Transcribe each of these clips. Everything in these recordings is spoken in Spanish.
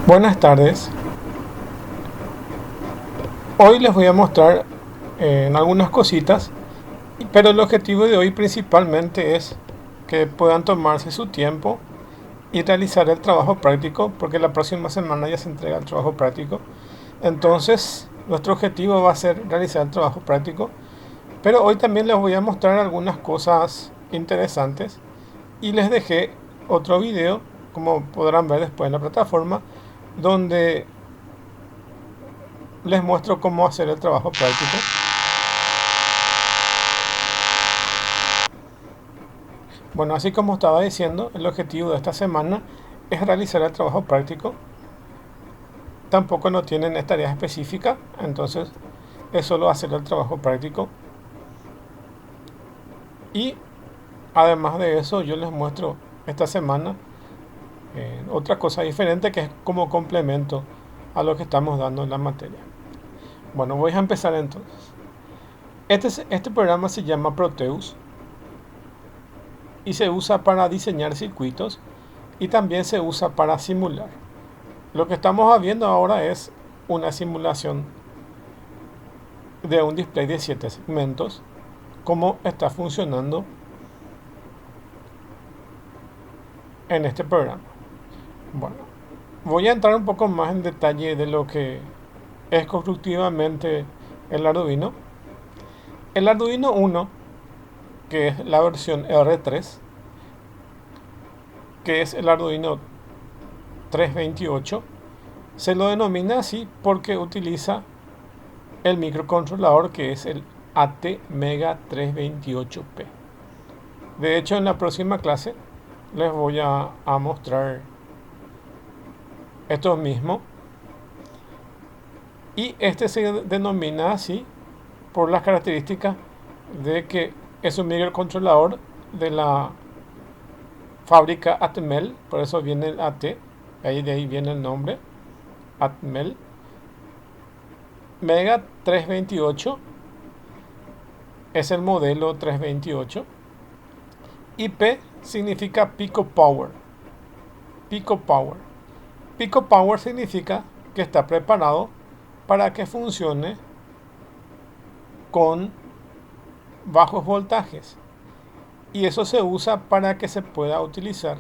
Buenas tardes. Hoy les voy a mostrar algunas cositas, pero el objetivo de hoy principalmente es que puedan tomarse su tiempo y realizar el trabajo práctico, porque la próxima semana ya se entrega el trabajo práctico. Entonces, nuestro objetivo va a ser realizar el trabajo práctico, pero hoy también les voy a mostrar algunas cosas interesantes y les dejé otro video, como podrán ver después en la plataforma, donde les muestro cómo hacer el trabajo práctico. Bueno, así como estaba diciendo, el objetivo de esta semana es realizar el trabajo práctico. Tampoco no tienen tarea específica, entonces es solo hacer el trabajo práctico. Y además de eso, yo les muestro esta semana otra cosa diferente que es como complemento a lo que estamos dando en la materia. Bueno, voy a empezar entonces. Este programa se llama Proteus y se usa para diseñar circuitos y también se usa para simular. Lo que estamos viendo ahora es una simulación de un display de 7 segmentos, cómo está funcionando en este programa. Bueno, voy a entrar un poco más en detalle de lo que es constructivamente el Arduino. El Arduino 1, que es la versión R3, que es el Arduino 328, se lo denomina así porque utiliza el microcontrolador que es el ATmega328P. De hecho, en la próxima clase les voy a mostrar esto mismo. Y este se denomina así por las características de que es un microcontrolador de la fábrica Atmel, por eso viene el AT, de ahí viene el nombre, Atmel. Mega 328 es el modelo 328 y P significa Pico Power. Pico Power. Pico Power significa que está preparado para que funcione con bajos voltajes. Y eso se usa para que se pueda utilizar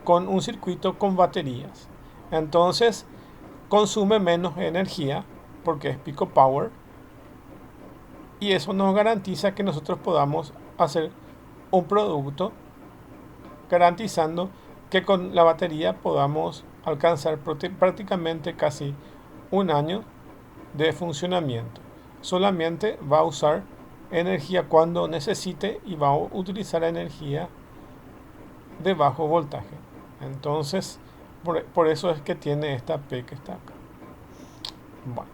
con un circuito con baterías. Entonces consume menos energía porque es Pico Power. Y eso nos garantiza que nosotros podamos hacer un producto garantizando que con la batería podamos alcanzar prácticamente casi un año de funcionamiento. Solamente va a usar energía cuando necesite y va a utilizar energía de bajo voltaje. Entonces, por eso es que tiene esta P que está acá. Bueno,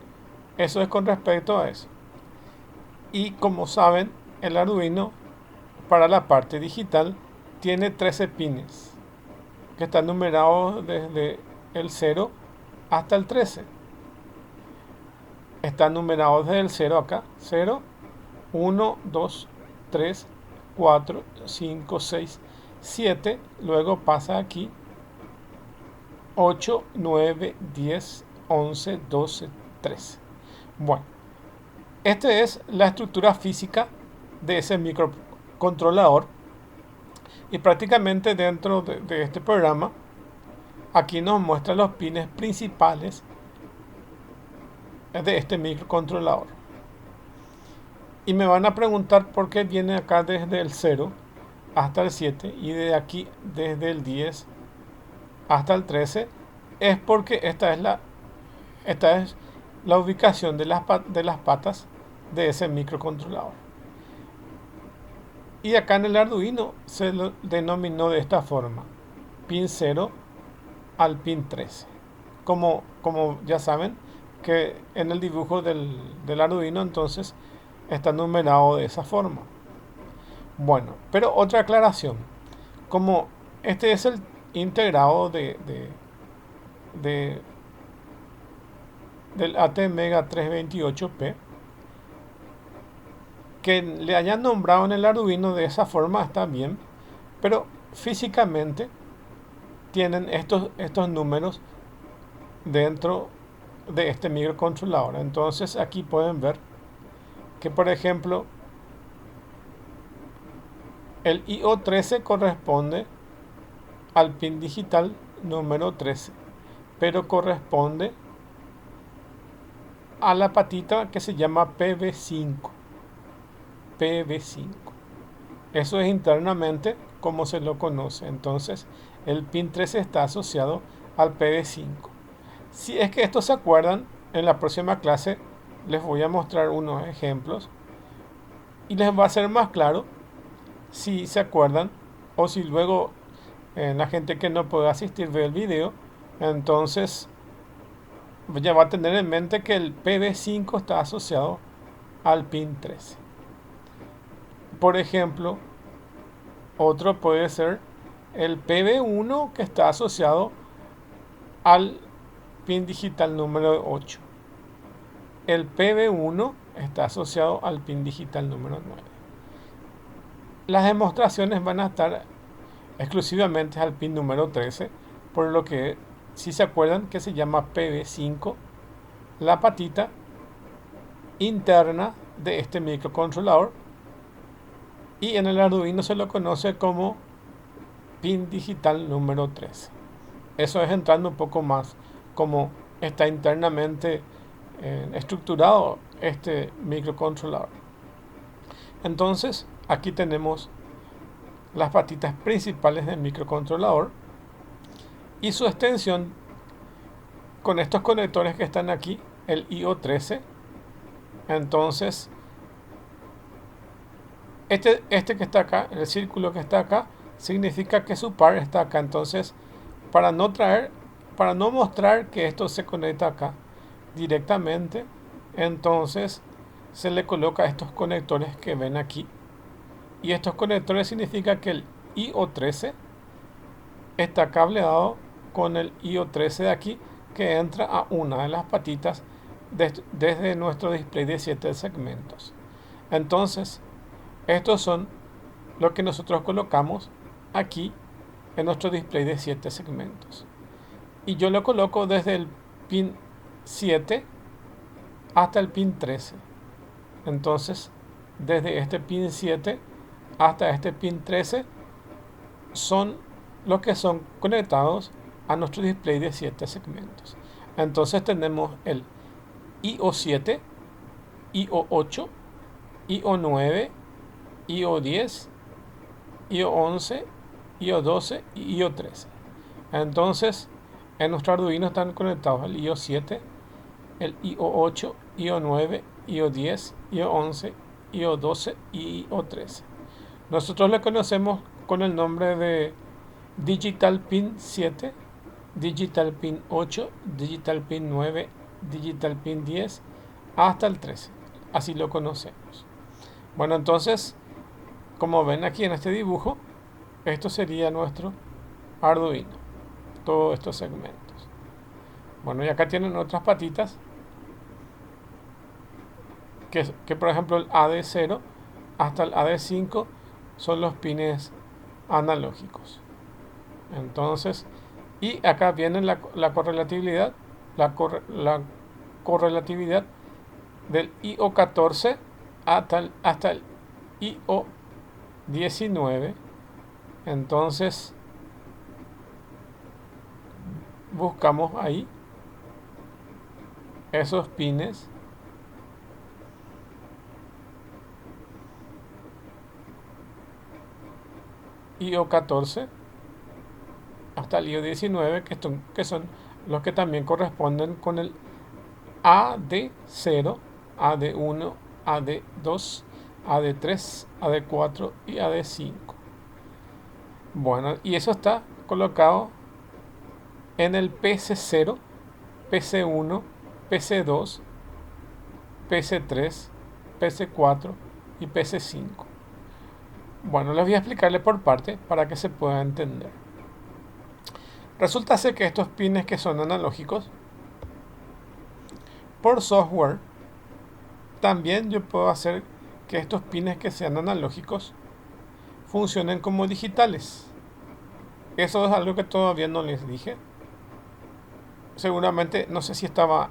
eso es con respecto a eso. Y como saben, el Arduino para la parte digital tiene 13 pines que están numerados desde el 0 hasta el 13. Están numerados desde el 0 acá, 0, 1, 2, 3, 4, 5, 6, 7, luego pasa aquí 8, 9, 10, 11, 12, 13. Bueno, esta es la estructura física de ese microcontrolador y prácticamente dentro de este programa aquí nos muestra los pines principales de este microcontrolador. Y me van a preguntar por qué viene acá desde el 0 hasta el 7 y de aquí desde el 10 hasta el 13. Es porque esta es la ubicación de las patas de ese microcontrolador. Y acá en el Arduino se lo denominó de esta forma: pin 0 al pin 13. Como ya saben que en el dibujo del Arduino entonces está numerado de esa forma. Bueno, pero otra aclaración: como este es el integrado del ATmega 328P, que le hayan nombrado en el Arduino de esa forma está bien, pero físicamente tienen estos números dentro de este microcontrolador. Entonces aquí pueden ver que, por ejemplo, el IO13 corresponde al pin digital número 13, pero corresponde a la patita que se llama PB5. PB5. Eso es internamente como se lo conoce. Entonces, el pin 13 está asociado al PB5. Si es que esto se acuerdan, en la próxima clase les voy a mostrar unos ejemplos y les va a ser más claro si se acuerdan, o si luego la gente que no puede asistir ve el video, entonces ya va a tener en mente que el PB5 está asociado al pin 13. Por ejemplo, otro puede ser el PB1 que está asociado al pin digital número 8. El PB1 está asociado al pin digital número 9. Las demostraciones van a estar exclusivamente al pin número 13, por lo que, si se acuerdan, que se llama PB5, la patita interna de este microcontrolador, y en el Arduino se lo conoce como pin digital número 13. Eso es entrando un poco más como está internamente estructurado este microcontrolador. Entonces, aquí tenemos las patitas principales del microcontrolador y su extensión con estos conectores que están aquí, el IO13. Entonces, este que está acá, el círculo que está acá, significa que su par está acá. Entonces, para no mostrar que esto se conecta acá directamente, entonces se le coloca estos conectores que ven aquí. Y estos conectores significa que el IO13 está cableado con el IO13 de aquí, que entra a una de las patitas desde nuestro display de 7 segmentos. Entonces, estos son lo que nosotros colocamos aquí en nuestro display de 7 segmentos. Y yo lo coloco desde el pin 7 hasta el pin 13. Entonces, desde este pin 7 hasta este pin 13 son los que son conectados a nuestro display de 7 segmentos. Entonces tenemos el IO7, IO8, IO9, IO10, IO11, IO12 y IO13. Entonces, en nuestro Arduino están conectados el IO7, el IO8, IO9, IO10, IO11, IO12 y IO13. Nosotros le conocemos con el nombre de Digital Pin 7, Digital Pin 8, Digital Pin 9, Digital Pin 10, hasta el 13. Así lo conocemos. Bueno, entonces, como ven aquí en este dibujo, esto sería nuestro Arduino. Todos estos segmentos. Bueno, y acá tienen otras patitas. Que por ejemplo el AD0 hasta el AD5 son los pines analógicos. Entonces, y acá viene la correlatividad, la correlatividad del IO14 hasta el IO19. Entonces, buscamos ahí esos pines IO14 hasta el IO19, que son los que también corresponden con el AD0, AD1, AD2, AD3, AD4 y AD5. Bueno, y eso está colocado en el PC0, PC1, PC2, PC3, PC4 y PC5. Bueno, les voy a explicarle por parte para que se pueda entender. Resulta ser que estos pines que son analógicos, por software, también yo puedo hacer que estos pines que sean analógicos funcionen como digitales. Eso es algo que todavía no les dije. seguramente, no sé si estaba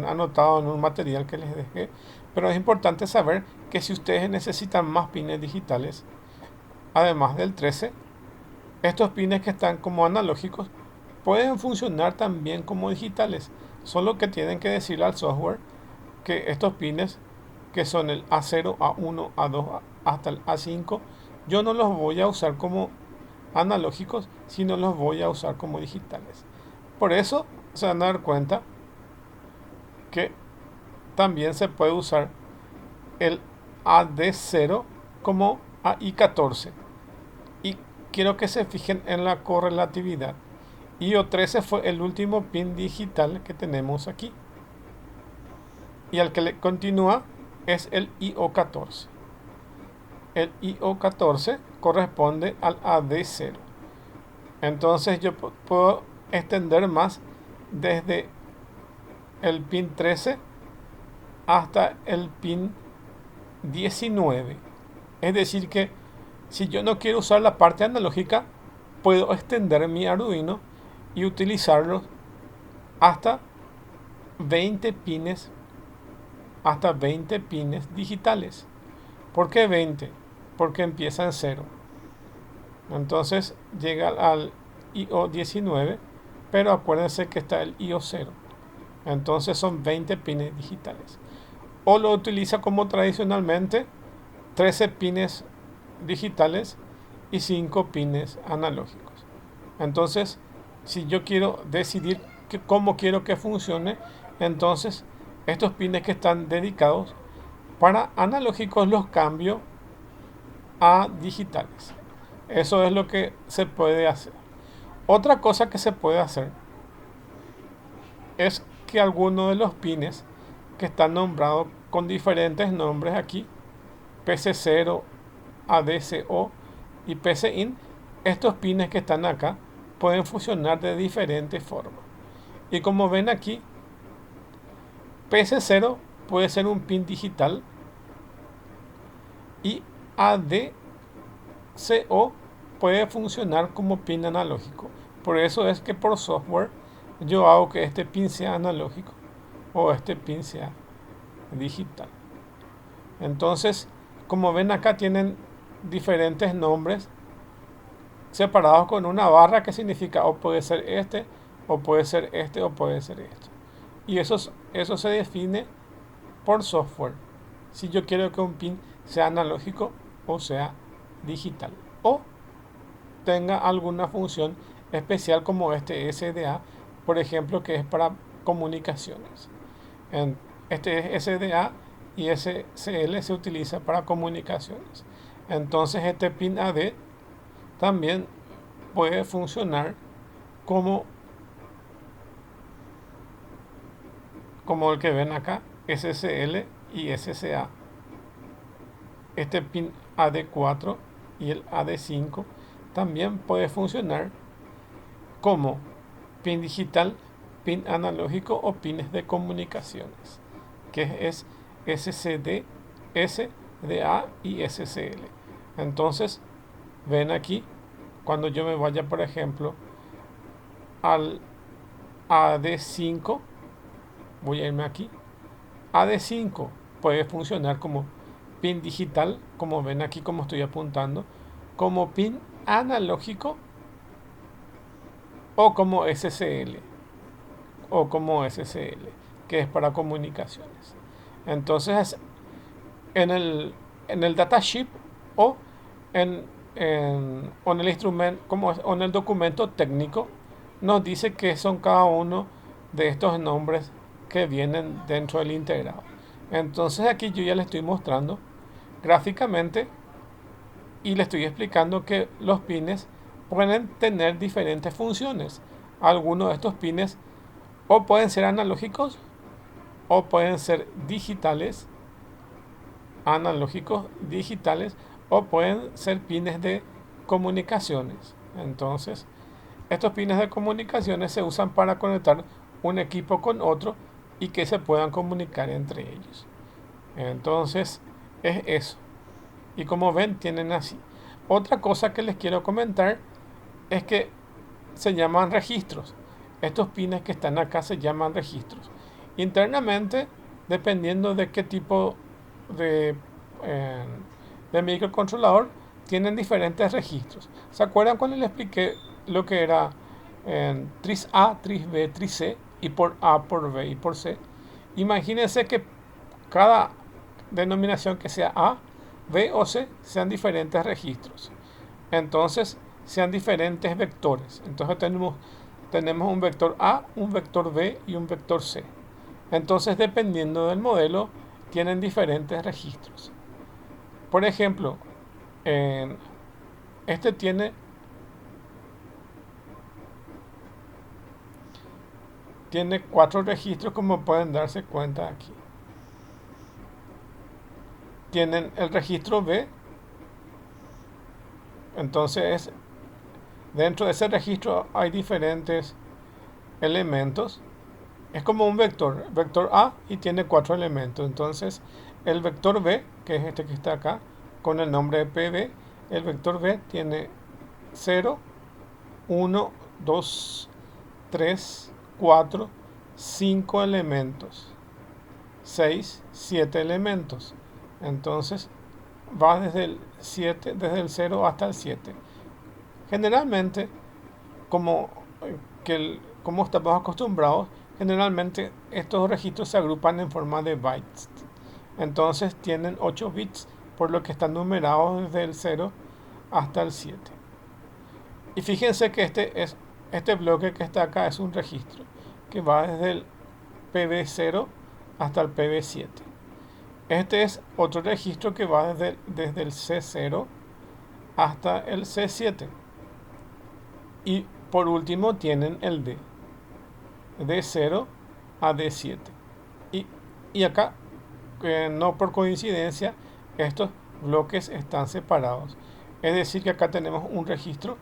anotado en un material que les dejé, pero es importante saber que si ustedes necesitan más pines digitales, además del 13, estos pines que están como analógicos pueden funcionar también como digitales, solo que tienen que decirle al software que estos pines, que son el A0, A1, A2 hasta el A5, yo no los voy a usar como analógicos, sino los voy a usar como digitales. Por eso se van a dar cuenta que también se puede usar el AD0 como AI14. Y quiero que se fijen en la correlatividad. IO13 fue el último pin digital que tenemos aquí. Y al que le continúa es el IO14. El IO14 corresponde al AD0. Entonces yo puedo extender más desde el pin 13 hasta el pin 19. Es decir que si yo no quiero usar la parte analógica, puedo extender mi Arduino y utilizarlo hasta 20 pines, hasta 20 pines digitales. ¿Por qué 20? Porque empieza en 0. Entonces llega al IO19, pero acuérdense que está el IO0. Entonces son 20 pines digitales. O lo utiliza como tradicionalmente 13 pines digitales y 5 pines analógicos. Entonces, si yo quiero decidir cómo quiero que funcione, entonces estos pines que están dedicados para analógicos los cambio a digitales. Eso es lo que se puede hacer. Otra cosa que se puede hacer es que algunos de los pines que están nombrados con diferentes nombres aquí, PC0, ADCO y PCIN, estos pines que están acá pueden funcionar de diferentes formas. Y como ven aquí, PC0 puede ser un pin digital y ADCO puede funcionar como pin analógico. Por eso es que por software yo hago que este pin sea analógico o este pin sea digital. Entonces, como ven acá tienen diferentes nombres separados con una barra que significa o puede ser este, o puede ser este, o puede ser esto. Y eso se define por software. Si yo quiero que un pin sea analógico o sea digital. O tenga alguna función especial como este SDA, por ejemplo, que es para comunicaciones. Este SDA y SCL se utiliza para comunicaciones. Entonces este pin AD también puede funcionar como, como el que ven acá, SCL y SCA. Este pin AD4 y el AD5 también puede funcionar como pin digital, pin analógico o pines de comunicaciones, que es SCD, SDA y SCL. Entonces, ven aquí, cuando yo me vaya, por ejemplo, al AD5, voy a irme aquí. AD5 puede funcionar como pin digital, como ven aquí, como estoy apuntando, como pin analógico o como SCL o como SCL, que es para comunicaciones. Entonces, en el datasheet o en el instrumento, o en el documento técnico, nos dice que son cada uno de estos nombres que vienen dentro del integrado. Entonces aquí yo ya le estoy mostrando gráficamente y le estoy explicando que los pines pueden tener diferentes funciones. Algunos de estos pines o pueden ser analógicos o pueden ser digitales, analógicos, digitales, o pueden ser pines de comunicaciones. Entonces, estos pines de comunicaciones se usan para conectar un equipo con otro y que se puedan comunicar entre ellos. Entonces, es eso. Y como ven, tienen así. Otra cosa que les quiero comentar es que se llaman registros. estos pines que están acá se llaman registros. Internamente, dependiendo de qué tipo de, eh, de microcontrolador, tienen diferentes registros. ¿Se acuerdan cuando les expliqué lo que era tris A, tris B, tris C, y por A, por B y por C? Imagínense que cada denominación que sea A, B o C sean diferentes registros. Entonces, sean diferentes vectores. Entonces tenemos un vector A, un vector B y un vector C. Entonces, dependiendo del modelo, tienen diferentes registros. Por ejemplo, este tiene 4 registros, como pueden darse cuenta aquí. Tienen el registro B. Entonces, dentro de ese registro hay diferentes elementos. Es como un vector A, y tiene 4 elementos. Entonces, el vector B, que es este que está acá, con el nombre de PB, el vector B tiene 0, 1, 2, 3, 4, 5 elementos, 6, 7 elementos. Entonces, va desde el 0 hasta el 7. Generalmente, como, como estamos acostumbrados, generalmente estos registros se agrupan en forma de bytes. Entonces tienen 8 bits, por lo que están numerados desde el 0 hasta el 7. Y fíjense que este bloque que está acá es un registro que va desde el PB0 hasta el PB7. Este es otro registro que va desde el C0 hasta el C7. Y por último tienen el D, D0 a D7. Y acá, no por coincidencia, estos bloques están separados. Es decir, que acá tenemos un registro,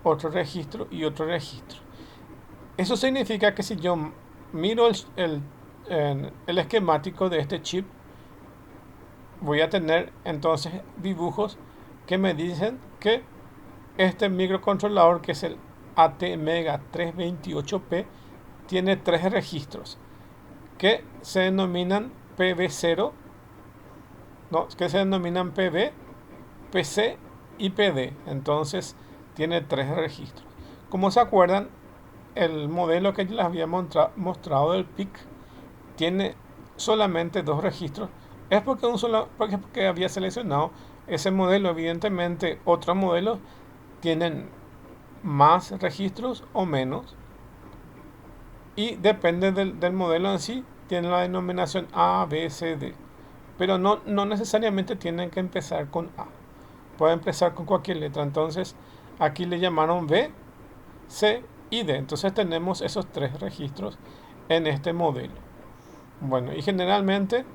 otro registro y otro registro. Eso significa que si yo miro el esquemático de este chip, voy a tener entonces dibujos que me dicen que este microcontrolador, que es el ATmega 328P, tiene 3 registros que se denominan PB0, que se denominan PB, PC y PD. Entonces tiene 3 registros. Como se acuerdan, el modelo que les había mostrado del PIC tiene solamente 2 registros. Es porque había seleccionado ese modelo. Evidentemente, otros modelos tienen más registros o menos, y depende del modelo en sí, tiene la denominación A, B, C, D, pero no necesariamente tienen que empezar con A, pueden empezar con cualquier letra. Entonces aquí le llamaron B, C y D. Entonces tenemos esos 3 registros en este modelo. Bueno, y generalmente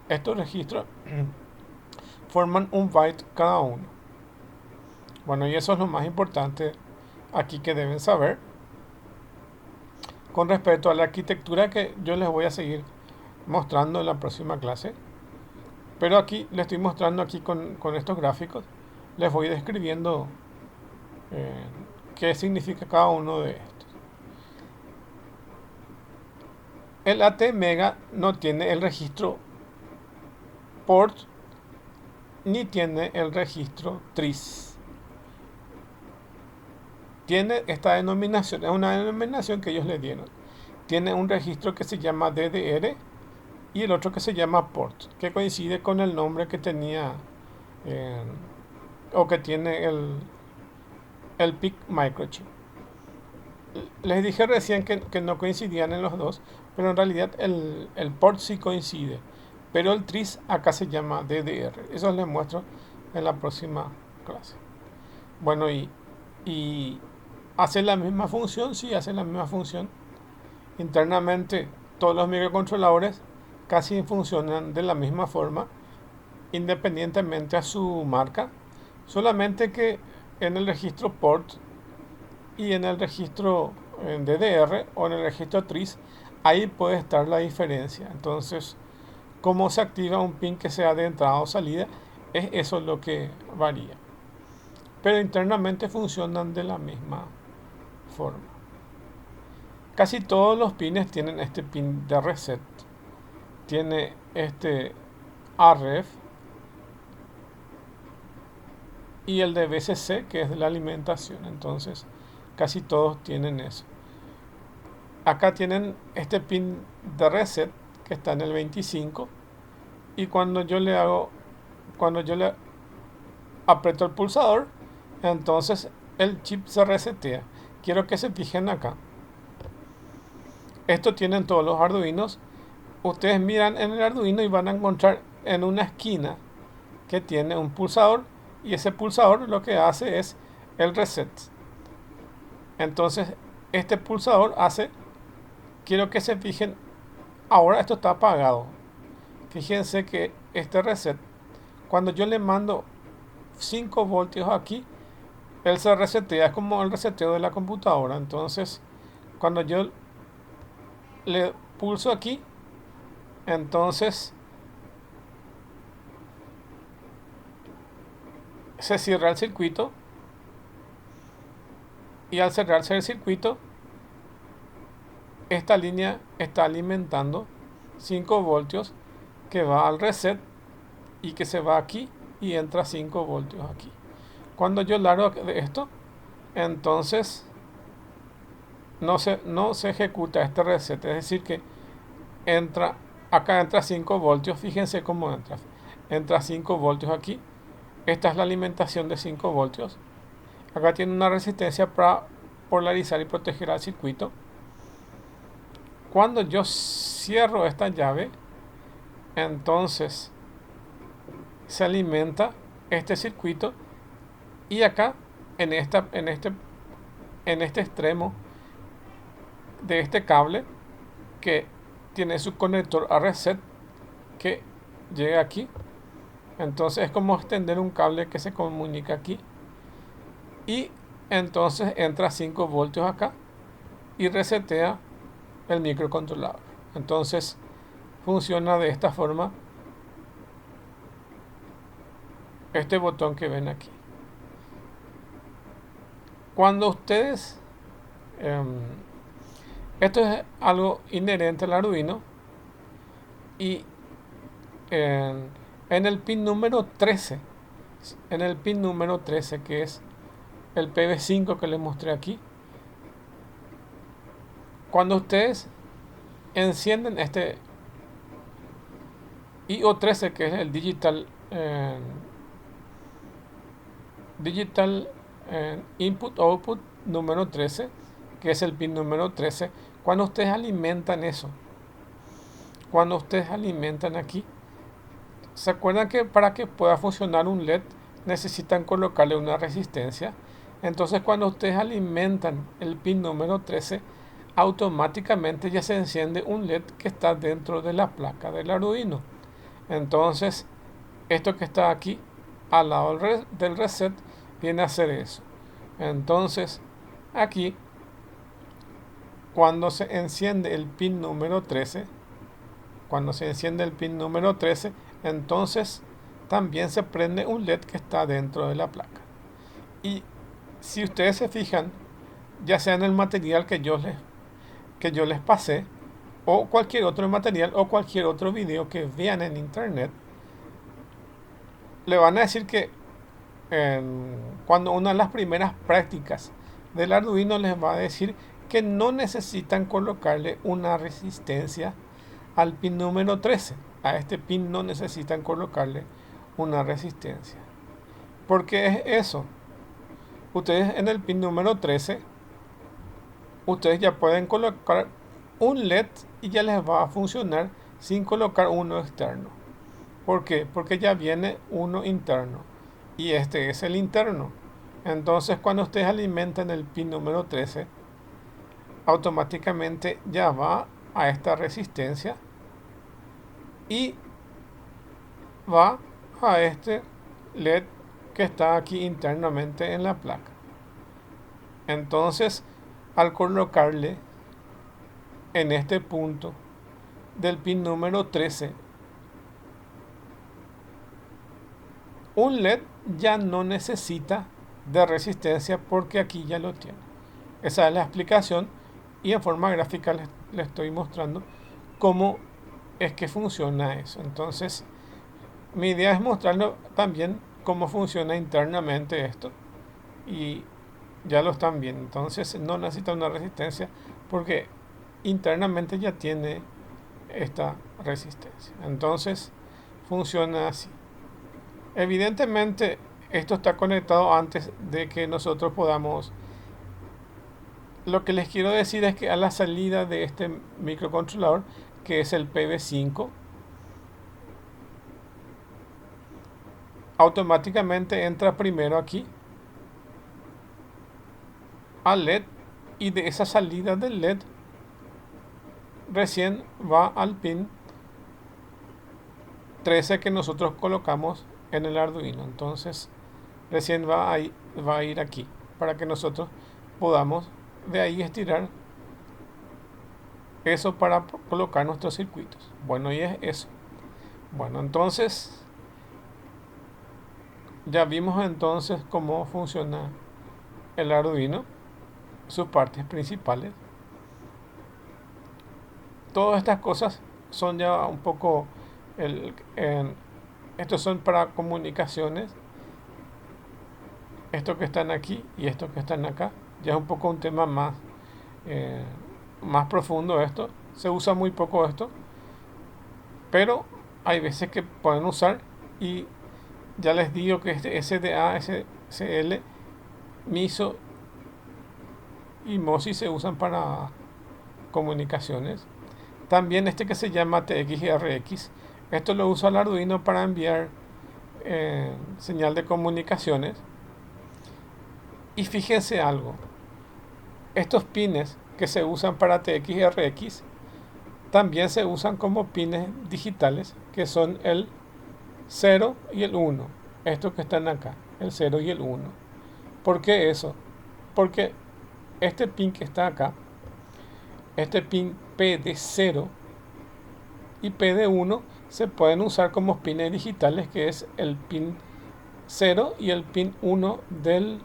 estos registros forman un byte cada uno. Bueno, y eso es lo más importante aquí que deben saber con respecto a la arquitectura, que yo les voy a seguir mostrando en la próxima clase. Pero aquí les estoy mostrando aquí con estos gráficos, les voy describiendo qué significa cada uno de estos. El ATmega no tiene el registro port ni tiene el registro tris. Tiene esta denominación, es una denominación que ellos le dieron. Tiene un registro que se llama DDR y el otro que se llama port, que coincide con el nombre que tenía o que tiene el PIC microchip. Les dije recién que no coincidían en los dos, pero en realidad el port sí coincide, pero el tris acá se llama DDR. Eso les muestro en la próxima clase. Bueno, y hace la misma función, sí, hace la misma función. Internamente todos los microcontroladores casi funcionan de la misma forma, independientemente a su marca, solamente que en el registro port y en el registro DDR o en el registro tris, ahí puede estar la diferencia. Entonces, cómo se activa un pin que sea de entrada o salida, es eso lo que varía, pero internamente funcionan de la misma forma. Casi todos los pines tienen este pin de reset. Tiene este AREF y el de VCC, que es de la alimentación. Entonces casi todos tienen eso. Acá tienen este pin de reset que está en el 25, y cuando yo le aprieto el pulsador, entonces el chip se resetea. Quiero que se fijen acá. Esto tienen todos los Arduinos. Ustedes miran en el Arduino y van a encontrar en una esquina que tiene un pulsador, y ese pulsador lo que hace es el reset. Entonces este pulsador hace, quiero que se fijen, ahora esto está apagado. Fíjense que este reset, cuando yo le mando 5 voltios aquí, él se resetea, es como el reseteo de la computadora. Entonces cuando yo le pulso aquí, entonces se cierra el circuito, y al cerrarse el circuito, esta línea está alimentando 5 voltios que va al reset y que se va aquí y entra 5 voltios aquí. Cuando yo largo de esto, entonces no se ejecuta este reset, es decir que acá entra 5 voltios. Fíjense cómo entra 5 voltios aquí. Esta es la alimentación de 5 voltios. Acá tiene una resistencia para polarizar y proteger al circuito. Cuando yo cierro esta llave, entonces se alimenta este circuito, y acá en este extremo de este cable, que tiene su conector a reset que llega aquí, entonces es como extender un cable que se comunica aquí, y entonces entra 5 voltios acá y resetea el microcontrolador. Entonces funciona de esta forma este botón que ven aquí. Cuando ustedes esto es algo inherente al Arduino, y en el pin número 13, que es el PB5 que les mostré aquí, cuando ustedes encienden este IO13, que es el digital input output número 13, que es el pin número 13, cuando ustedes alimentan eso, cuando ustedes alimentan aquí, ¿se acuerdan que para que pueda funcionar un LED necesitan colocarle una resistencia? Entonces cuando ustedes alimentan el pin número 13, automáticamente ya se enciende un LED que está dentro de la placa del Arduino. Entonces esto que está aquí al lado del reset viene a hacer eso. Entonces aquí, cuando se enciende el pin número 13, entonces también se prende un LED que está dentro de la placa. Y si ustedes se fijan, ya sea en el material que yo les pasé, o cualquier otro material, o cualquier otro video que vean en internet, le van a decir que cuando una de las primeras prácticas del Arduino les va a decir que no necesitan colocarle una resistencia al pin número 13. A este pin no necesitan colocarle una resistencia. ¿Por qué es eso? Ustedes en el pin número 13, ustedes ya pueden colocar un LED y ya les va a funcionar sin colocar uno externo. ¿Por qué? Porque ya viene uno interno, y este es el interno. Entonces cuando ustedes alimentan el pin número 13, automáticamente ya va a esta resistencia y va a este LED que está aquí internamente en la placa. Entonces, al colocarle en este punto del pin número 13 un LED, ya no necesita de resistencia porque aquí ya lo tiene. Esa es la explicación y en forma gráfica les estoy mostrando cómo es que funciona eso. Entonces, mi idea es mostrarlo también cómo funciona internamente esto y ya lo están viendo. Entonces, no necesita una resistencia porque internamente ya tiene esta resistencia. Entonces, funciona así. Evidentemente, esto está conectado antes de que nosotros podamos. Lo que les quiero decir es que a la salida de este microcontrolador, que es el PB5, automáticamente entra primero aquí al LED, y de esa salida del LED recién va al pin 13 que nosotros colocamos en el Arduino. Entonces recién va a ir aquí para que nosotros podamos de ahí estirar eso para colocar nuestros circuitos. Bueno, y es eso. Bueno, entonces ya vimos entonces cómo funciona el Arduino, sus partes principales. Todas estas cosas son ya un poco estos son para comunicaciones. Estos que están aquí y estos que están acá ya es un poco un tema eh, más profundo. Esto se usa muy poco esto, pero hay veces que pueden usar, y ya les digo que este SDA, SCL, MISO y MOSI se usan para comunicaciones. También este que se llama TX y RX, esto lo usa el Arduino para enviar señal de comunicaciones. Y fíjense algo, estos pines que se usan para TX y RX también se usan como pines digitales, que son el 0 y el 1. Estos que están acá, el 0 y el 1. ¿Por qué eso? Porque este pin que está acá, este pin PD0 y PD1, se pueden usar como pines digitales, que es el pin 0 y el pin 1 del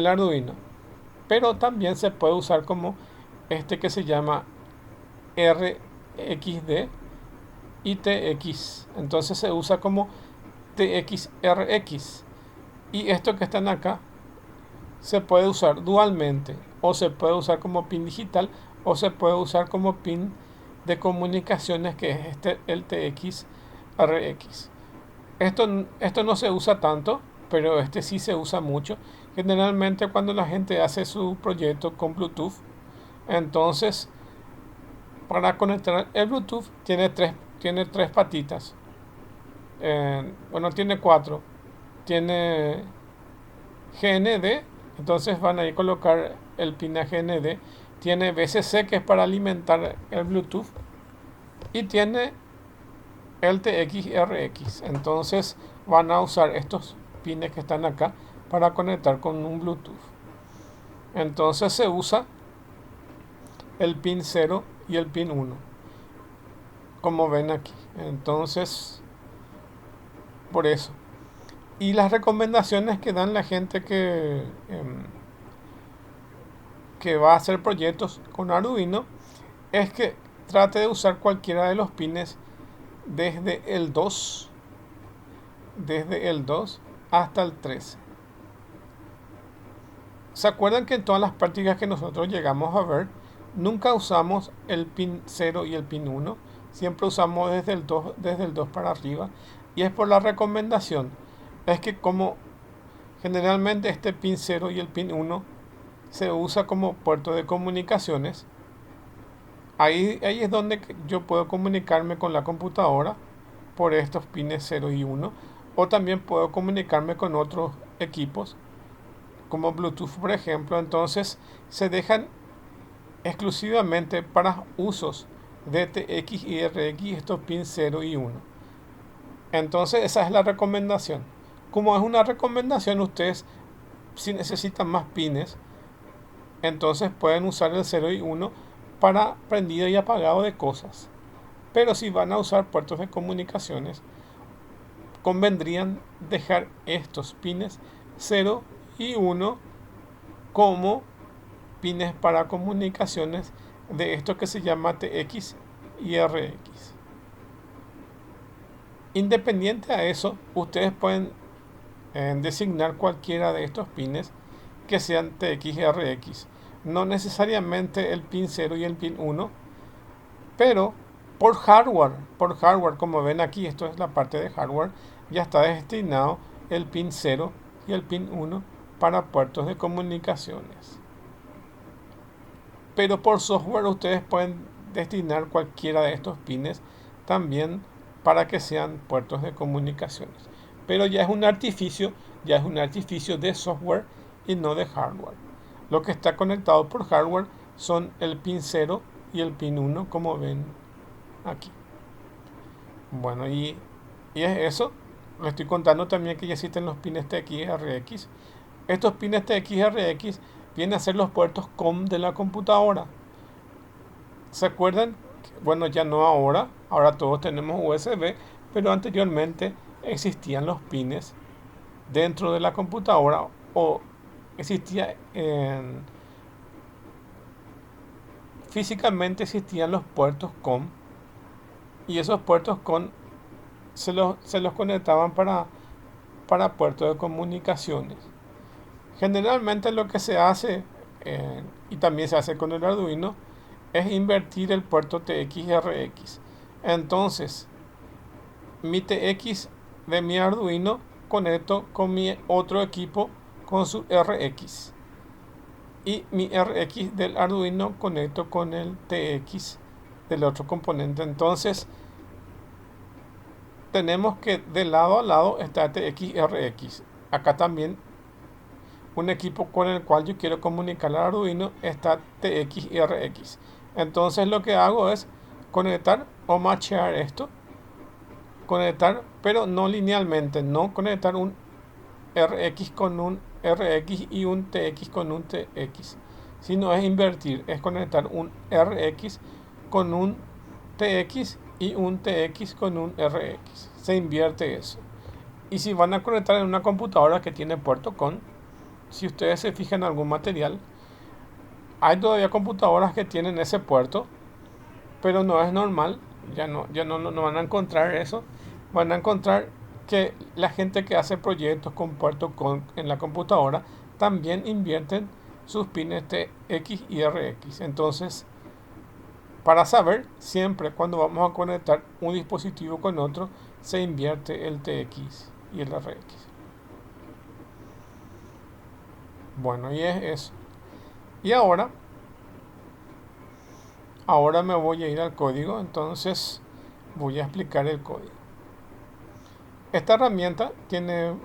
Arduino. Pero también se puede usar como este que se llama RXD y TX. Entonces se usa como TXRX. Y esto que están acá se puede usar dualmente, o se puede usar como pin digital, o se puede usar como pin de comunicaciones, que es el TXRX. Esto no se usa tanto, pero este sí se usa mucho. Generalmente cuando la gente hace su proyecto con Bluetooth, entonces para conectar el Bluetooth tiene tres patitas. Bueno, tiene cuatro. Tiene GND, entonces van a colocar el pin a GND. Tiene VCC, que es para alimentar el Bluetooth, y tiene el TXRX. Entonces van a usar estos pines que están acá para conectar con un Bluetooth. Entonces se usa el pin 0 y el pin 1, como ven aquí. Entonces, por eso. Y las recomendaciones que dan la gente que va a hacer proyectos con Arduino es que trate de usar cualquiera de los pines desde el 2 hasta el 13. ¿Se acuerdan que en todas las prácticas que nosotros llegamos a ver, nunca usamos el pin 0 y el pin 1? Siempre usamos desde el 2 para arriba. Y es por la recomendación. Es que como generalmente este pin 0 y el pin 1 se usa como puerto de comunicaciones, ahí es donde yo puedo comunicarme con la computadora por estos pines 0 y 1. O también puedo comunicarme con otros equipos, como Bluetooth, por ejemplo. Entonces se dejan exclusivamente para usos de TX y RX estos pins 0 y 1. Entonces esa es la recomendación. Como es una recomendación, ustedes, si necesitan más pines, entonces pueden usar el 0 y 1 para prendido y apagado de cosas. Pero si van a usar puertos de comunicaciones, convendrían dejar estos pines 0 y 1 como pines para comunicaciones de esto que se llama TX y RX. Independiente a eso, ustedes pueden designar cualquiera de estos pines que sean TX y RX. No necesariamente el pin 0 y el pin 1, pero por hardware, como ven aquí, esto es la parte de hardware, ya está destinado el pin 0 y el pin 1 para puertos de comunicaciones. Pero por software ustedes pueden destinar cualquiera de estos pines también para que sean puertos de comunicaciones. Pero ya es un artificio de software y no de hardware. Lo que está conectado por hardware son el pin 0 y el pin 1, como ven aquí. Bueno, y es eso. Les estoy contando también que ya existen los pines TX y RX. Estos pines TX y RX vienen a ser los puertos COM de la computadora. ¿Se acuerdan? Bueno, ya no ahora. Ahora todos tenemos USB, pero anteriormente existían los pines dentro de la computadora o físicamente existían los puertos COM y esos puertos COM se los conectaban para puertos de comunicaciones. Generalmente lo que se hace, y también se hace con el Arduino, es invertir el puerto TX y RX. Entonces, mi TX de mi Arduino conecto con mi otro equipo con su RX. Y mi RX del Arduino conecto con el TX del otro componente. Entonces, tenemos que de lado a lado está TX y RX. Acá también un equipo con el cual yo quiero comunicar al Arduino está TX y RX. Entonces lo que hago es conectar o machear esto. Conectar, pero no linealmente. No conectar un RX con un RX y un TX con un TX. Sino es invertir. Es conectar un RX con un TX y un TX con un RX. Se invierte eso. Y si van a conectar en una computadora que tiene puerto con, si ustedes se fijan en algún material, hay todavía computadoras que tienen ese puerto, pero no es normal. Ya no van a encontrar eso. Van a encontrar que la gente que hace proyectos con puerto con en la computadora también invierten sus pines TX y RX. Entonces, para saber siempre cuando vamos a conectar un dispositivo con otro, se invierte el TX y el RX. Bueno, y es eso. Y ahora me voy a ir al código, entonces voy a explicar el código. Esta herramienta tiene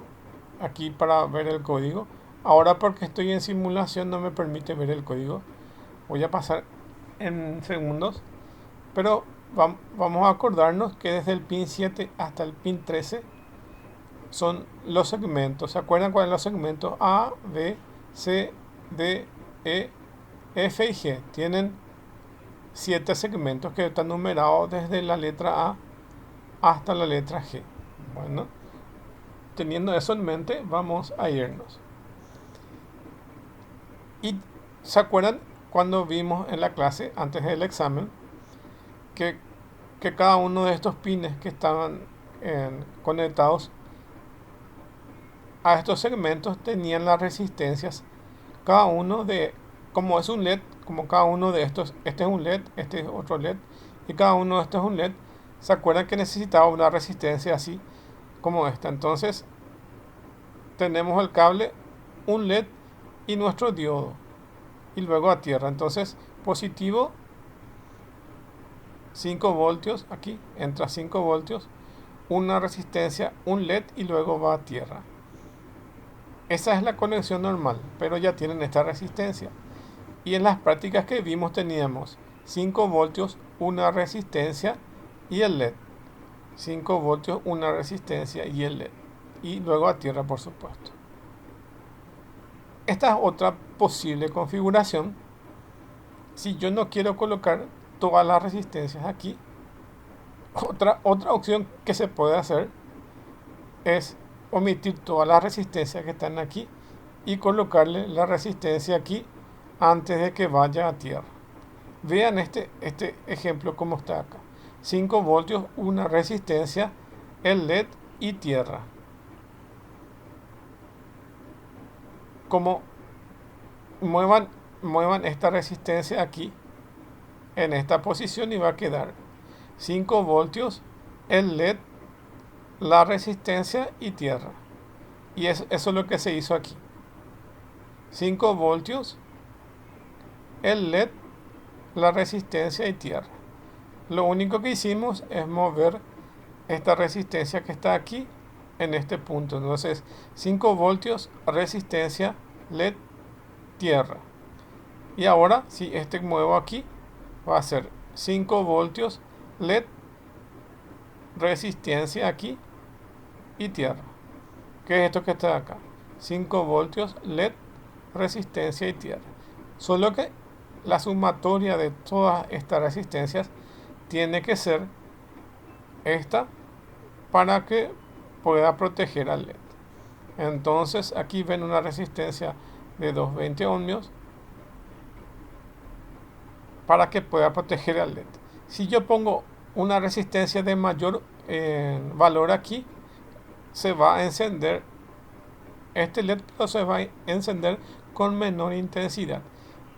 aquí para ver el código. Ahora porque estoy en simulación no me permite ver el código. Voy a pasar en segundos. Pero vamos a acordarnos que desde el pin 7 hasta el pin 13 son los segmentos. ¿Se acuerdan cuáles son los segmentos? A, B, C, D, E, F y G. Tienen 7 segmentos que están numerados desde la letra A hasta la letra G. Bueno, teniendo eso en mente, vamos a irnos. ¿Y se acuerdan cuando vimos en la clase, antes del examen, que cada uno de estos pines que estaban conectados a estos segmentos tenían las resistencias, cada uno de, como es un LED, como cada uno de estos, este es un LED, este es otro LED, y cada uno de estos es un LED? ¿Se acuerdan que necesitaba una resistencia así como esta? Entonces tenemos el cable, un LED y nuestro diodo, y luego a tierra. Entonces positivo 5 voltios, aquí entra 5 voltios, una resistencia, un LED y luego va a tierra. Esa es la conexión normal, pero ya tienen esta resistencia. Y en las prácticas que vimos teníamos 5 voltios, una resistencia y el LED. 5 voltios, una resistencia y el LED. Y luego a tierra, por supuesto. Esta es otra posible configuración. Si yo no quiero colocar todas las resistencias aquí, otra opción que se puede hacer es omitir todas las resistencias que están aquí y colocarle la resistencia aquí antes de que vaya a tierra. Vean este ejemplo como está acá. 5 voltios, una resistencia, el LED y tierra. Como muevan esta resistencia aquí, en esta posición, y va a quedar 5 voltios, el LED, la resistencia y tierra. Y eso es lo que se hizo aquí. 5 voltios, el LED, la resistencia y tierra. Lo único que hicimos es mover esta resistencia que está aquí en este punto. Entonces 5 voltios, resistencia, LED, tierra. Y ahora si muevo aquí, va a ser 5 voltios, LED, resistencia aquí y tierra. ¿Qué es esto que está acá? 5 voltios, LED, resistencia y tierra. Solo que la sumatoria de todas estas resistencias tiene que ser esta para que pueda proteger al LED. Entonces aquí ven una resistencia de 220 ohmios para que pueda proteger al LED. Si yo pongo una resistencia de mayor valor aquí, se va a encender este LED, pero se va a encender con menor intensidad.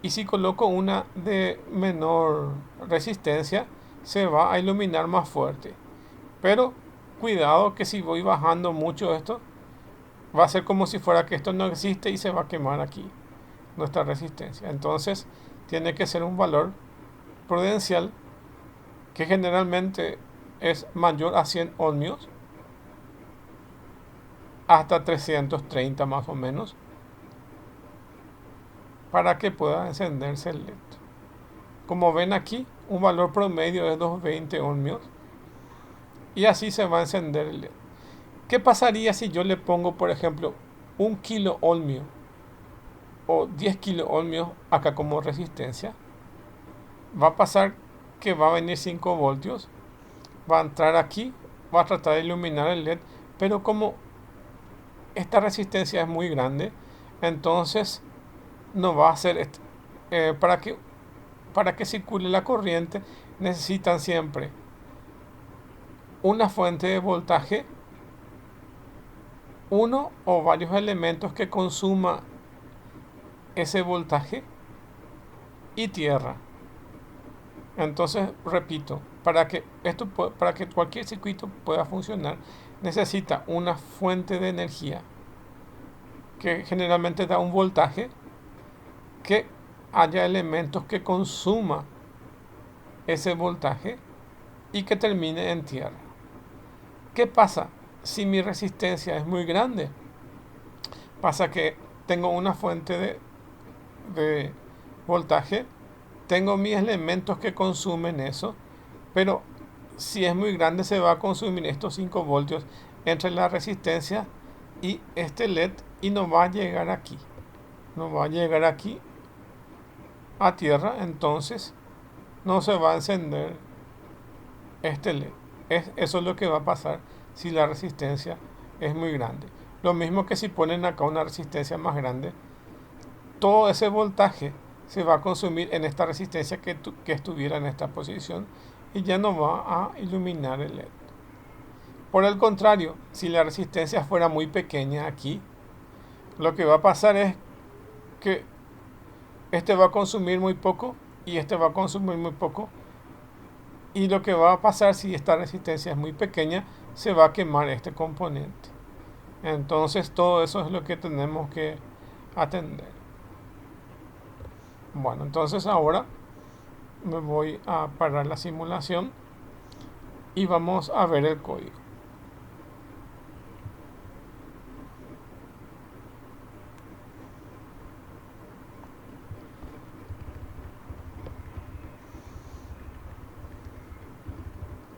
Y si coloco una de menor resistencia, se va a iluminar más fuerte. Pero cuidado que si voy bajando mucho esto, va a ser como si fuera que esto no existe y se va a quemar aquí nuestra resistencia. Entonces tiene que ser un valor prudencial que generalmente es mayor a 100 ohmios hasta 330 más o menos, para que pueda encenderse el LED. Como ven aquí, un valor promedio es 220 ohmios y así se va a encender el LED. ¿Qué pasaría si yo le pongo, por ejemplo, 1 kilo ohmio o 10 kilo ohmios acá como resistencia? Va a pasar que va a venir 5 voltios, va a entrar aquí, va a tratar de iluminar el LED, pero como esta resistencia es muy grande, entonces no va a ser para que circule la corriente necesitan siempre una fuente de voltaje, uno o varios elementos que consuma ese voltaje y tierra. Entonces, repito, para que cualquier circuito pueda funcionar, necesita una fuente de energía que generalmente da un voltaje, que haya elementos que consuma ese voltaje y que termine en tierra. ¿Qué pasa si mi resistencia es muy grande? Pasa que tengo una fuente de voltaje, tengo mis elementos que consumen eso, pero si es muy grande se va a consumir estos 5 voltios entre la resistencia y este LED y no va a llegar aquí. No va a llegar aquí a tierra, entonces no se va a encender este LED. Eso es lo que va a pasar si la resistencia es muy grande. Lo mismo que si ponen acá una resistencia más grande, todo ese voltaje se va a consumir en esta resistencia que estuviera en esta posición y ya no va a iluminar el LED. Por el contrario, si la resistencia fuera muy pequeña aquí, lo que va a pasar es que este va a consumir muy poco y este va a consumir muy poco. Y lo que va a pasar si esta resistencia es muy pequeña, se va a quemar este componente. Entonces todo eso es lo que tenemos que atender. Bueno, entonces ahora me voy a parar la simulación y vamos a ver el código.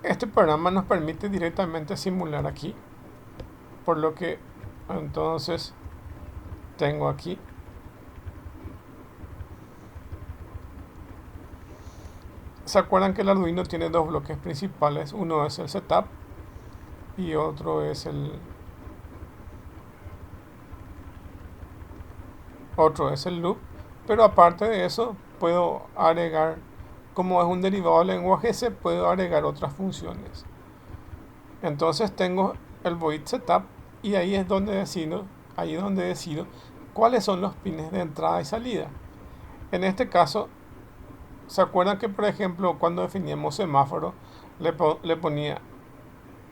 Este programa nos permite directamente simular aquí, por lo que entonces tengo aquí ¿se acuerdan que el Arduino tiene dos bloques principales? Uno es el setup y otro es el loop. Pero aparte de eso, puedo agregar, como es un derivado del lenguaje C, puedo agregar otras funciones. Entonces tengo el void setup y ahí es donde decido cuáles son los pines de entrada y salida. En este caso, ¿se acuerdan que por ejemplo cuando definíamos semáforo le ponía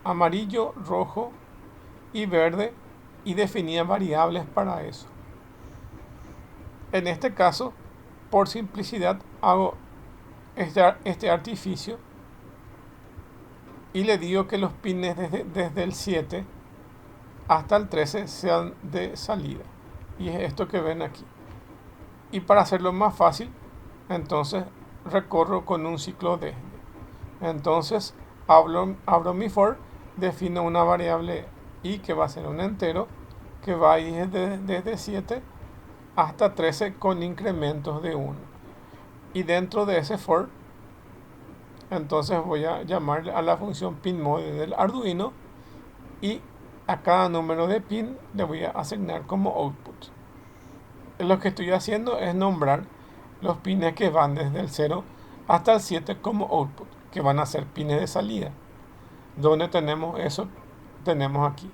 amarillo, rojo y verde y definía variables para eso? En este caso, por simplicidad, hago este artificio y le digo que los pines desde el 7 hasta el 13 sean de salida. Y es esto que ven aquí. Y para hacerlo más fácil, entonces recorro con un ciclo de. Entonces abro mi for, defino una variable i que va a ser un entero, que va a ir desde 7 hasta 13 con incrementos de 1. Y dentro de ese for, entonces voy a llamar a la función pinMode del Arduino y a cada número de pin le voy a asignar como output. Lo que estoy haciendo es nombrar los pines que van desde el 0 hasta el 7 como output, que van a ser pines de salida. ¿Dónde tenemos eso? Tenemos aquí.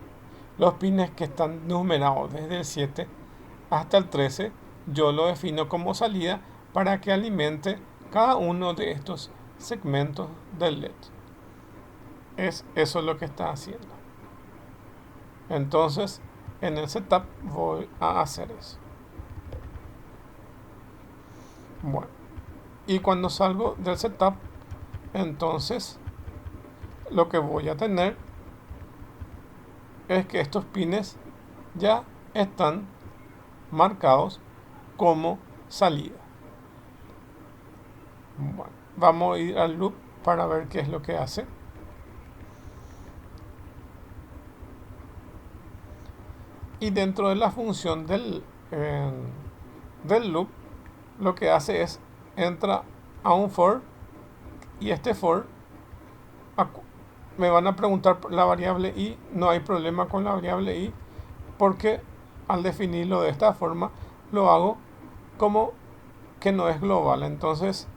Los pines que están numerados desde el 7 hasta el 13, yo lo defino como salida para que alimente cada uno de estos segmentos del LED. Eso es lo que está haciendo. Entonces, en el setup voy a hacer eso. Bueno, y cuando salgo del setup, entonces lo que voy a tener es que estos pines ya están marcados como salida. Bueno, vamos a ir al loop para ver qué es lo que hace. Y dentro de la función del loop, lo que hace es entra a un for, y este for me van a preguntar por la variable i. No hay problema con la variable i, porque al definirlo de esta forma lo hago como que no es global, entonces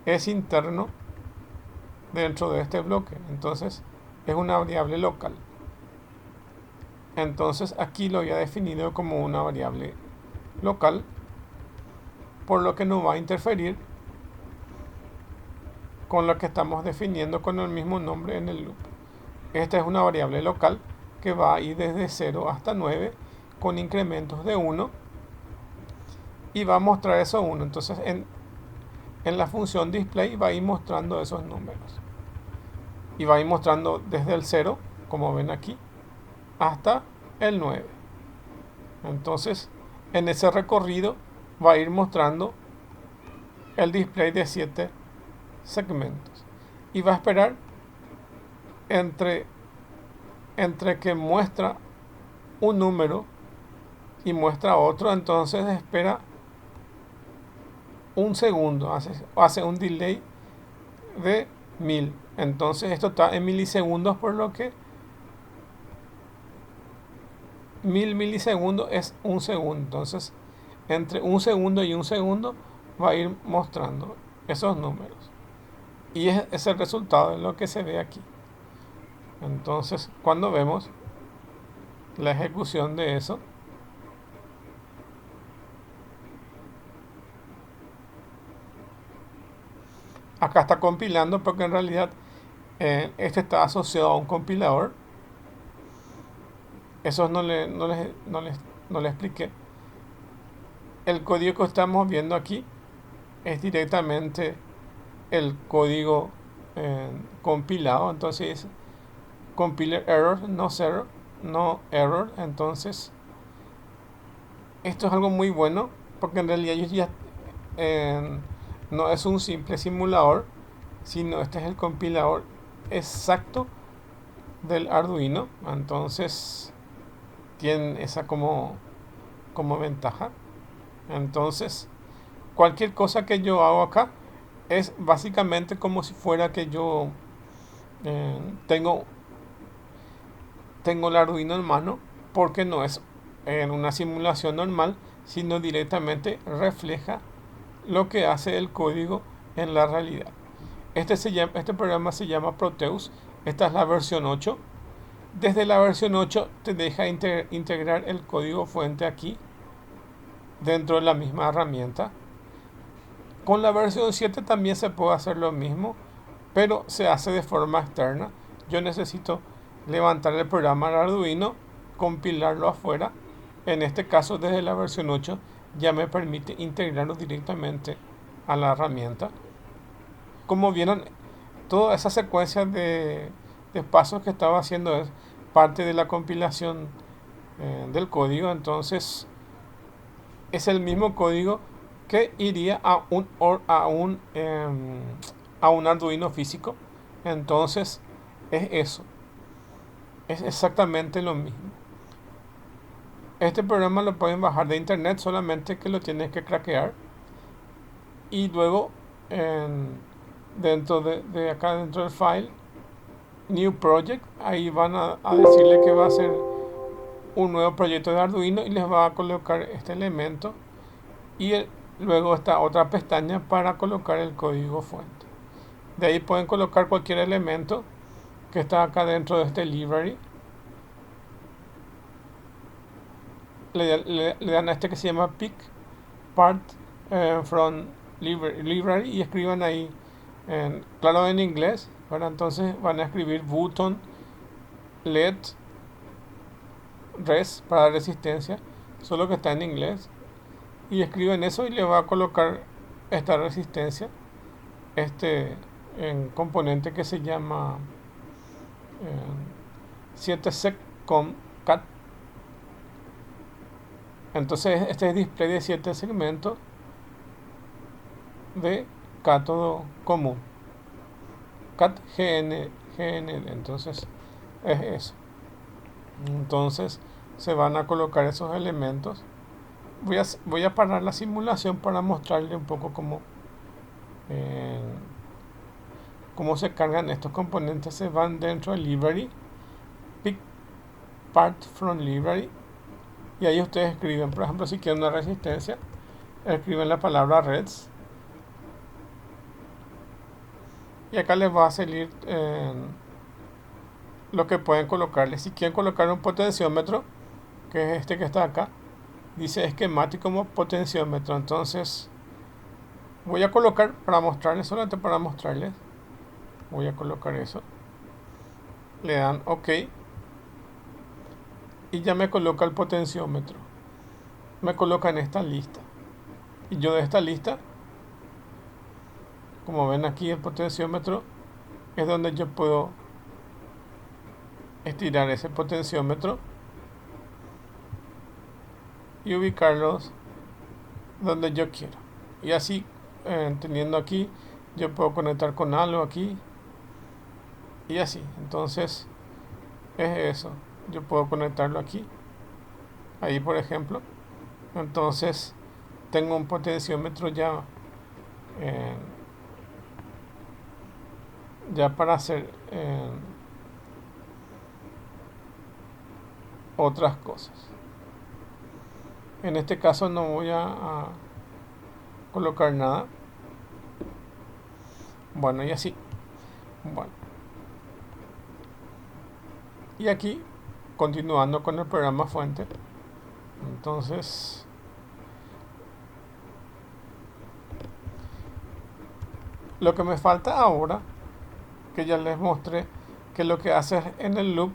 es interno dentro de este bloque, entonces es una variable local. Entonces aquí lo había definido como una variable local, por lo que no va a interferir con lo que estamos definiendo con el mismo nombre en el loop. Esta es una variable local que va a ir desde 0 hasta 9 con incrementos de 1 y va a mostrar eso 1. Entonces en la función display va a ir mostrando esos números y va a ir mostrando desde el 0, como ven aquí, hasta el 9. Entonces en ese recorrido va a ir mostrando el display de 7 segmentos y va a esperar entre que muestra un número y muestra otro, entonces espera un segundo, hace un delay de 1000. Entonces esto está en milisegundos, por lo que 1000 milisegundos es un segundo. Entonces entre un segundo y un segundo va a ir mostrando esos números. Y es el resultado de lo que se ve aquí. Entonces, cuando vemos la ejecución de eso, acá está compilando, porque en realidad este está asociado a un compilador. Eso no le expliqué. El código que estamos viendo aquí es directamente el código compilado. Entonces compiler error, no error. Entonces esto es algo muy bueno, porque en realidad ellos ya no es un simple simulador, sino este es el compilador exacto del Arduino. Entonces tienen esa como ventaja. Entonces cualquier cosa que yo hago acá es básicamente como si fuera que yo tengo el Arduino en mano, porque no es en una simulación normal, sino directamente refleja lo que hace el código en la realidad. Este programa se llama Proteus. Esta es la versión 8. Desde la versión 8 te deja integrar el código fuente aquí, dentro de la misma herramienta. Con la versión 7 también se puede hacer lo mismo, pero se hace de forma externa. Yo necesito levantar el programa al Arduino, compilarlo afuera. En este caso, desde la versión 8 ya me permite integrarlo directamente a la herramienta. Como vieron, toda esa secuencia de pasos que estaba haciendo es parte de la compilación del código. Entonces es el mismo código que iría a un Arduino físico. Entonces es eso, es exactamente lo mismo. Este programa lo pueden bajar de internet, solamente que lo tienes que craquear y luego dentro de acá, dentro del file New Project, ahí van a decirle que va a ser un nuevo proyecto de Arduino y les va a colocar este elemento y luego esta otra pestaña para colocar el código fuente. De ahí pueden colocar cualquier elemento que está acá dentro de este library. Le dan a este que se llama pick part from library y escriban ahí, claro, en inglés. Ahora entonces van a escribir button led res para resistencia, solo que está en inglés, y escriben eso y le va a colocar esta resistencia, componente que se llama 7sec.com cat. Entonces este es display de 7 segmentos de cátodo común, cat GND. Entonces es eso. Entonces se van a colocar esos elementos. Voy a parar la simulación para mostrarle un poco cómo se cargan estos componentes. Se van dentro del library, pick part from library, y ahí ustedes escriben, por ejemplo, si quieren una resistencia, escriben la palabra reds y acá les va a salir lo que pueden colocarle. Si quieren colocar un potenciómetro, que es este que está acá, dice esquemático como potenciómetro. Entonces voy a colocar, para mostrarles, solamente para mostrarles, voy a colocar eso. Le dan OK y ya me coloca el potenciómetro. Me coloca en esta lista. Y yo de esta lista, como ven aquí, el potenciómetro es donde yo puedo estirar ese potenciómetro y ubicarlos donde yo quiero. Y así, teniendo aquí, yo puedo conectar con algo aquí y así. Entonces es eso, yo puedo conectarlo aquí, ahí por ejemplo. Entonces tengo un potenciómetro ya para hacer otras cosas. En este caso no voy a colocar nada. Bueno, y así. Bueno. Y aquí, continuando con el programa fuente. Entonces, lo que me falta ahora, que ya les mostré, que lo que hace en el loop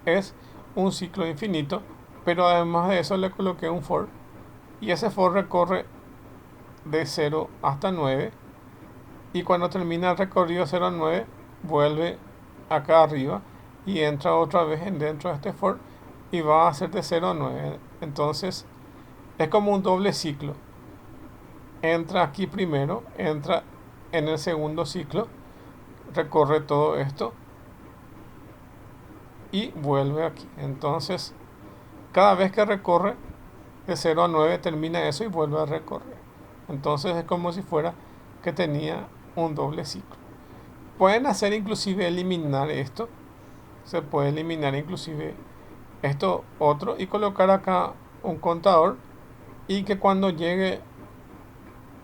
es un ciclo infinito, pero además de eso le coloqué un for, y ese for recorre de 0 hasta 9, y cuando termina el recorrido 0 a 9 vuelve acá arriba y entra otra vez dentro de este for y va a hacer de 0 a 9. Entonces es como un doble ciclo. Entra aquí primero, entra en el segundo ciclo, recorre todo esto y vuelve aquí. Entonces cada vez que recorre de 0 a 9 termina eso y vuelve a recorrer. Entonces es como si fuera que tenía un doble ciclo. Pueden hacer inclusive eliminar esto. Se puede eliminar inclusive esto otro y colocar acá un contador y que cuando llegue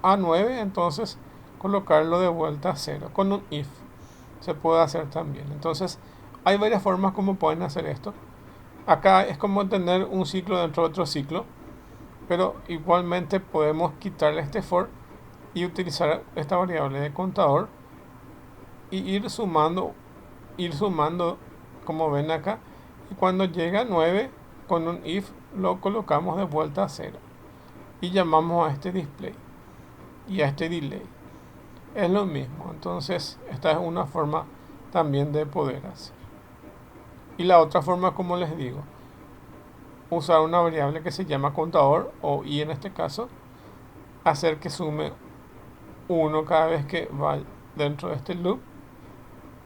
a 9 entonces colocarlo de vuelta a 0 con un if. Se puede hacer también. Entonces hay varias formas como pueden hacer esto. Acá es como tener un ciclo dentro de otro ciclo, pero igualmente podemos quitarle este for y utilizar esta variable de contador y ir sumando como ven acá, y cuando llega a 9 con un if lo colocamos de vuelta a 0 y llamamos a este display y a este delay. Es lo mismo. Entonces esta es una forma también de poder hacer. Y la otra forma, como les digo, usar una variable que se llama contador o i en este caso, hacer que sume 1 cada vez que va dentro de este loop,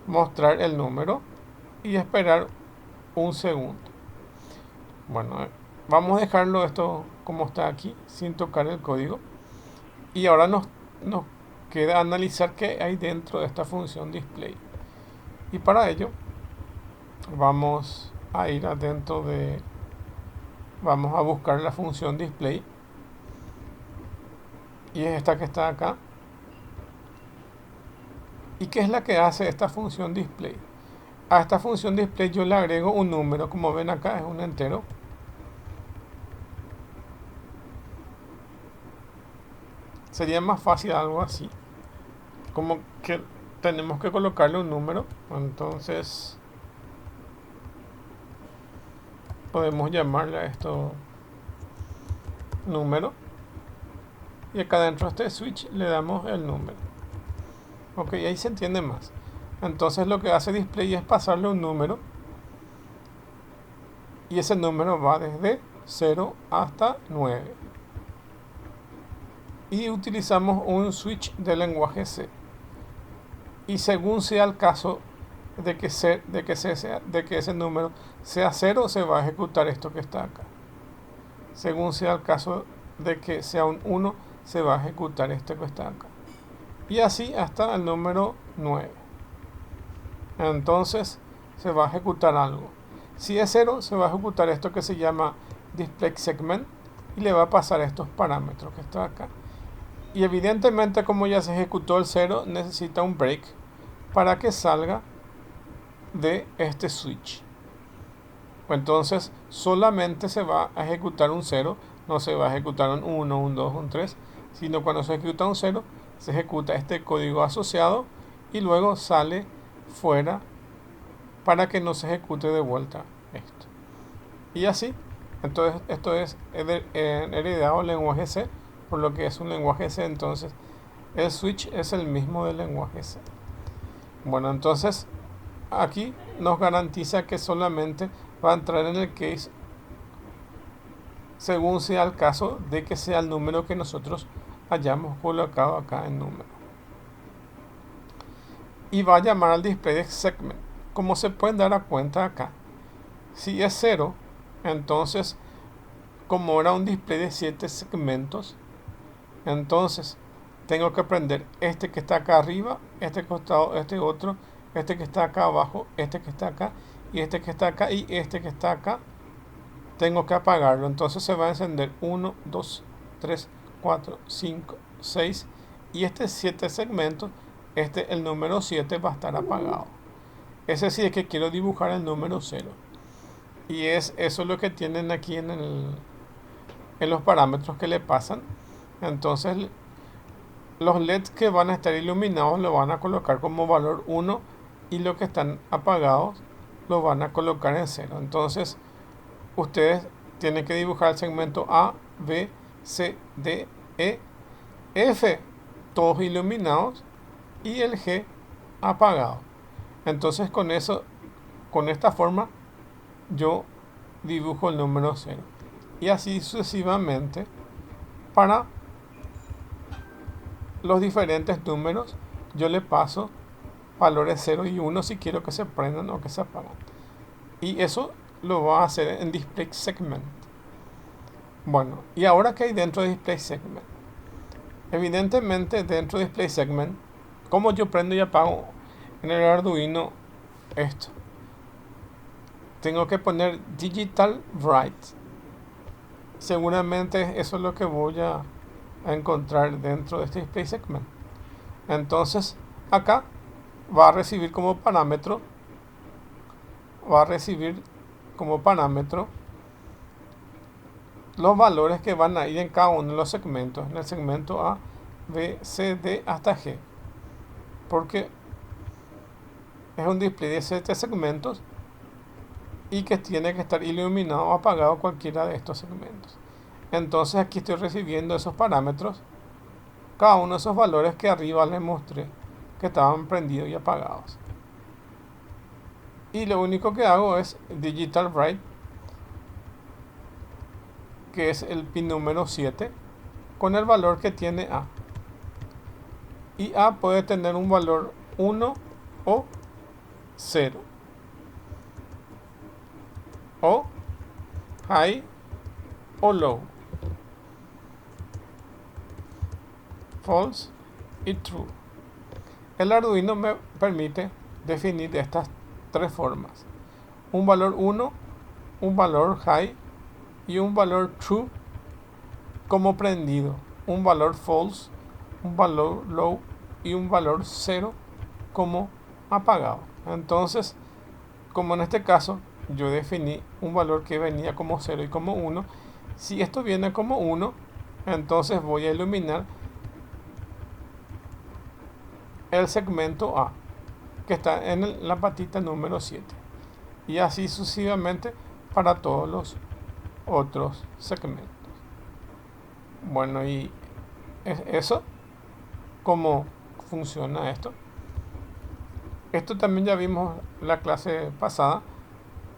mostrar el número y esperar un segundo. Bueno, vamos a dejarlo esto como está aquí sin tocar el código, y ahora nos queda analizar qué hay dentro de esta función display, y para ello vamos a ir adentro de vamos a buscar la función display, y es esta que está acá. ¿Y qué es la que hace esta función display? A esta función display yo le agrego un número, como ven acá es un entero. Sería más fácil algo así, como que tenemos que colocarle un número. Entonces podemos llamarle a esto número, y acá dentro de este switch le damos el número. Ok, ahí se entiende más. Entonces lo que hace display es pasarle un número, y ese número va desde 0 hasta 9, y utilizamos un switch de lenguaje C, y según sea el caso de que ese número sea 0, se va a ejecutar esto que está acá. Según sea el caso de que sea un 1, se va a ejecutar esto que está acá, y así hasta el número 9. Entonces se va a ejecutar algo. Si es 0, se va a ejecutar esto que se llama display segment, y le va a pasar estos parámetros que está acá. Y evidentemente, como ya se ejecutó el 0, necesita un break para que salga de este switch. Entonces solamente se va a ejecutar un 0, no se va a ejecutar un 1, un 2, un 3, sino cuando se ejecuta un 0, se ejecuta este código asociado y luego sale fuera para que no se ejecute de vuelta esto. Y así, entonces esto es heredado el lenguaje C, por lo que es un lenguaje C. Entonces el switch es el mismo del lenguaje C. Bueno, entonces aquí nos garantiza que solamente va a entrar en el case según sea el caso de que sea el número que nosotros hayamos colocado acá en número, y va a llamar al display segment. Como se pueden dar cuenta acá, si es 0, entonces como era un display de 7 segmentos, entonces tengo que prender este que está acá arriba, este costado, este otro, este que está acá abajo, este que está acá, y este que está acá, y este que está acá. Tengo que apagarlo. Entonces se va a encender 1, 2, 3, 4, 5, 6, y este 7 segmentos, el número 7 va a estar apagado. Ese sí es que quiero dibujar el número 0. Y eso es lo que tienen aquí en los parámetros que le pasan. Entonces los LEDs que van a estar iluminados lo van a colocar como valor 1, y los que están apagados lo van a colocar en 0. Entonces ustedes tienen que dibujar el segmento A, B, C, D, E, F, todos iluminados, y el G apagado. Entonces con esta forma yo dibujo el número 0, y así sucesivamente para los diferentes números. Yo le paso valores 0 y 1 si quiero que se prendan o que se apagan, y eso lo va a hacer en display segment. Bueno, y ahora, ¿qué hay dentro de display segment? Evidentemente dentro de display segment, como yo prendo y apago en el Arduino esto, tengo que poner digital write seguramente eso es lo que voy a encontrar dentro de este display segment. Entonces acá va a recibir como parámetro los valores que van a ir en cada uno de los segmentos, en el segmento A, B, C, D hasta G, porque es un display de 7 segmentos y que tiene que estar iluminado o apagado cualquiera de estos segmentos. Entonces aquí estoy recibiendo esos parámetros, cada uno de esos valores que arriba les mostré que estaban prendidos y apagados. Y lo único que hago es digital write, que es el pin número 7, con el valor que tiene A. Y A puede tener un valor 1 o 0, o high o low, false y true. El Arduino me permite definir de estas tres formas: un valor 1, un valor high y un valor true como prendido, un valor false, un valor low y un valor 0 como apagado. Entonces, como en este caso yo definí un valor que venía como 0 y como 1, si esto viene como 1, entonces voy a iluminar el segmento A, que está en la patita número 7, y así sucesivamente para todos los otros segmentos. Bueno, y eso, ¿cómo funciona esto? Esto también ya vimos la clase pasada,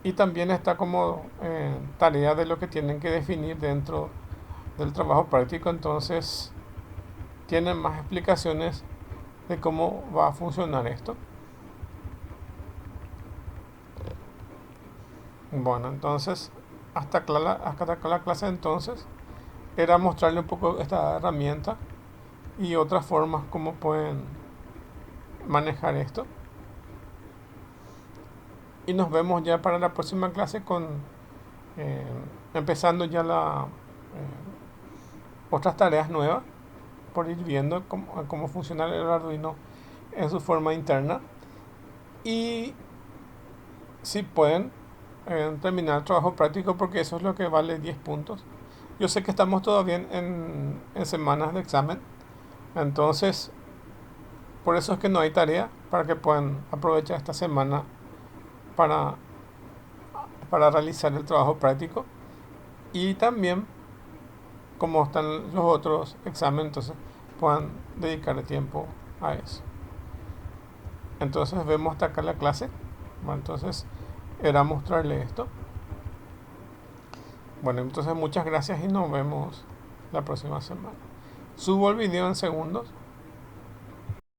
y también está como tarea de lo que tienen que definir dentro del trabajo práctico. Entonces tienen más explicaciones de cómo va a funcionar esto. Bueno, entonces hasta acá la clase entonces era mostrarle un poco esta herramienta y otras formas como pueden manejar esto. Y nos vemos ya para la próxima clase con empezando ya otras tareas nuevas, por ir viendo cómo funciona el Arduino en su forma interna, y si pueden terminar el trabajo práctico, porque eso es lo que vale 10 puntos. Yo sé que estamos todavía en semanas de examen, entonces por eso es que no hay tarea, para que puedan aprovechar esta semana para realizar el trabajo práctico, y también como están los otros exámenes, entonces puedan dedicar tiempo a eso. Entonces vemos hasta acá la clase. Bueno, entonces era mostrarle esto. Bueno, entonces muchas gracias y nos vemos la próxima semana. Subo el video en segundos.